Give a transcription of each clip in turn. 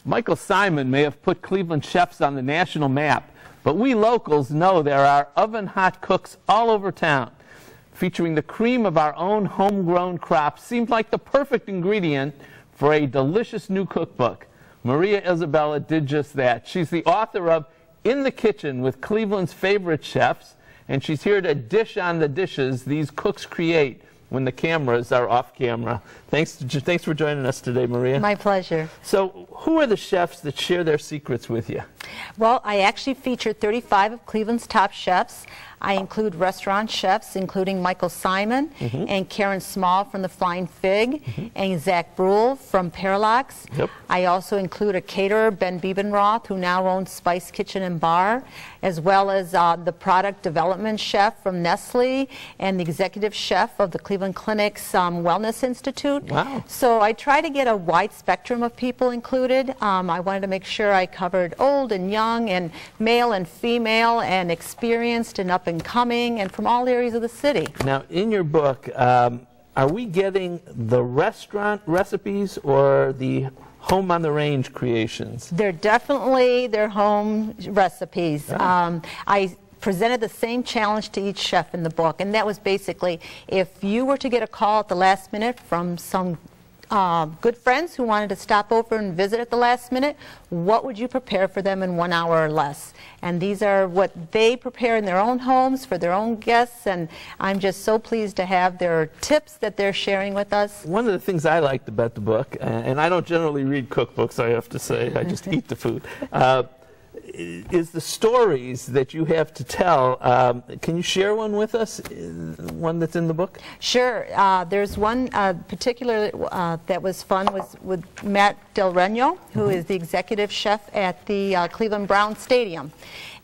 Michael Symon may have put Cleveland chefs on the national map, but we locals know there are oven-hot cooks all over town. Featuring the cream of our own homegrown crops seemed like the perfect ingredient for a delicious new cookbook. Maria Isabella did just that. She's the author of In the Kitchen with Cleveland's favorite chefs, and she's here to dish on the dishes these cooks create when the cameras are off camera. Thanks for joining us today, Maria. My pleasure. So, who are the chefs that share their secrets with you? Well, I actually featured 35 of Cleveland's top chefs. I include restaurant chefs, including Michael Symon and Karen Small from the Flying Fig and Zach Brule from Parallax. Yep. I also include a caterer, Ben Biebenroth, who now owns Spice Kitchen and Bar, as well as the product development chef from Nestle and the executive chef of the Cleveland Clinic's Wellness Institute. Wow. So I try to get a wide spectrum of people included. I wanted to make sure I covered old and young and male and female and experienced and up and coming and from all areas of the city. Now, in your book, are we getting the restaurant recipes or the home on the range creations? They're definitely their home recipes. I presented the same challenge to each chef in the book, and that was basically, if you were to get a call at the last minute from some good friends who wanted to stop over and visit at the last minute, what would you prepare for them in 1 hour or less? And these are what they prepare in their own homes for their own guests, and I'm just so pleased to have their tips that they're sharing with us. One of the things I liked about the book, and I don't generally read cookbooks, I have to say, I just eat the food, is the stories that you have to tell. Can you share one with us, one that's in the book? Sure. There's one particular that was fun was with Matt Del Reno, who is the executive chef at the Cleveland Browns Stadium.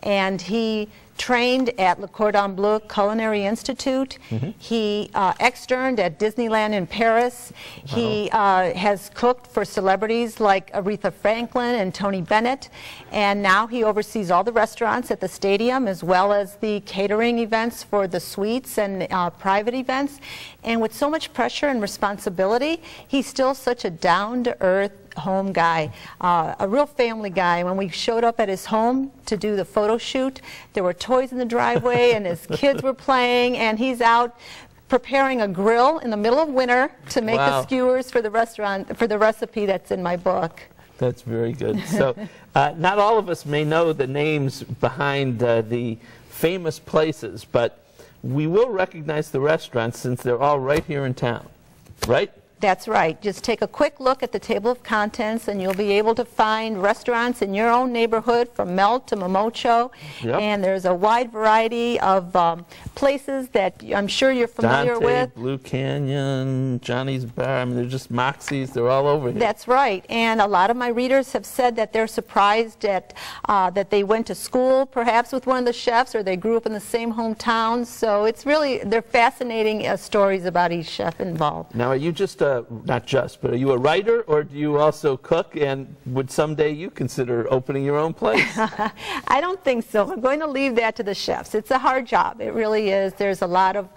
And he trained at Le Cordon Bleu Culinary Institute. He externed at Disneyland in Paris. He has cooked for celebrities like Aretha Franklin and Tony Bennett. And now he oversees all the restaurants at the stadium as well as the catering events for the suites and private events. And with so much pressure and responsibility, he's still such a down-to-earth home guy, a real family guy. When we showed up at his home to do the photo shoot, there were toys in the driveway and his kids were playing, and he's out preparing a grill in the middle of winter to make the skewers for the restaurant, for the recipe that's in my book. That's very good. So not all of us may know the names behind the famous places, but we will recognize the restaurants since they're all right here in town, right? That's right. Just take a quick look at the table of contents and you'll be able to find restaurants in your own neighborhood from Melt to Momocho. Yep. And there's a wide variety of places that I'm sure you're familiar with. Blue Canyon, Johnny's Bar, I mean, they're just Moxie's, they're all over here. That's right. And a lot of my readers have said that they're surprised at that they went to school perhaps with one of the chefs or they grew up in the same hometown. So it's really, they're fascinating stories about each chef involved. Now, are you just not just, but are you a writer, or do you also cook, and would someday you consider opening your own place? I don't think so. I'm going to leave that to the chefs. It's a hard job. It really is. There's a lot of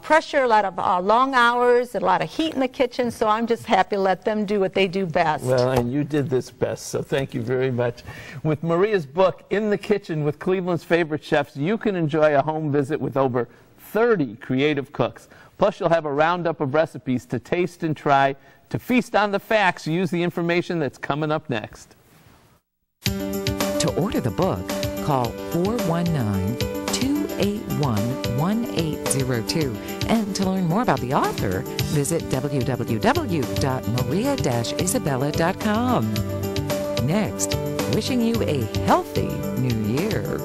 pressure, a lot of long hours, a lot of heat in the kitchen, so I'm just happy to let them do what they do best. Well, and you did this best, so thank you very much. With Maria's book, In the Kitchen with Cleveland's Favorite Chefs, you can enjoy a home visit with over 30 creative cooks. Plus, you'll have a roundup of recipes to taste and try. To feast on the facts, use the information that's coming up next. To order the book, call 419-281-1802. And to learn more about the author, visit www.maria-isabella.com. Next, wishing you a healthy new year.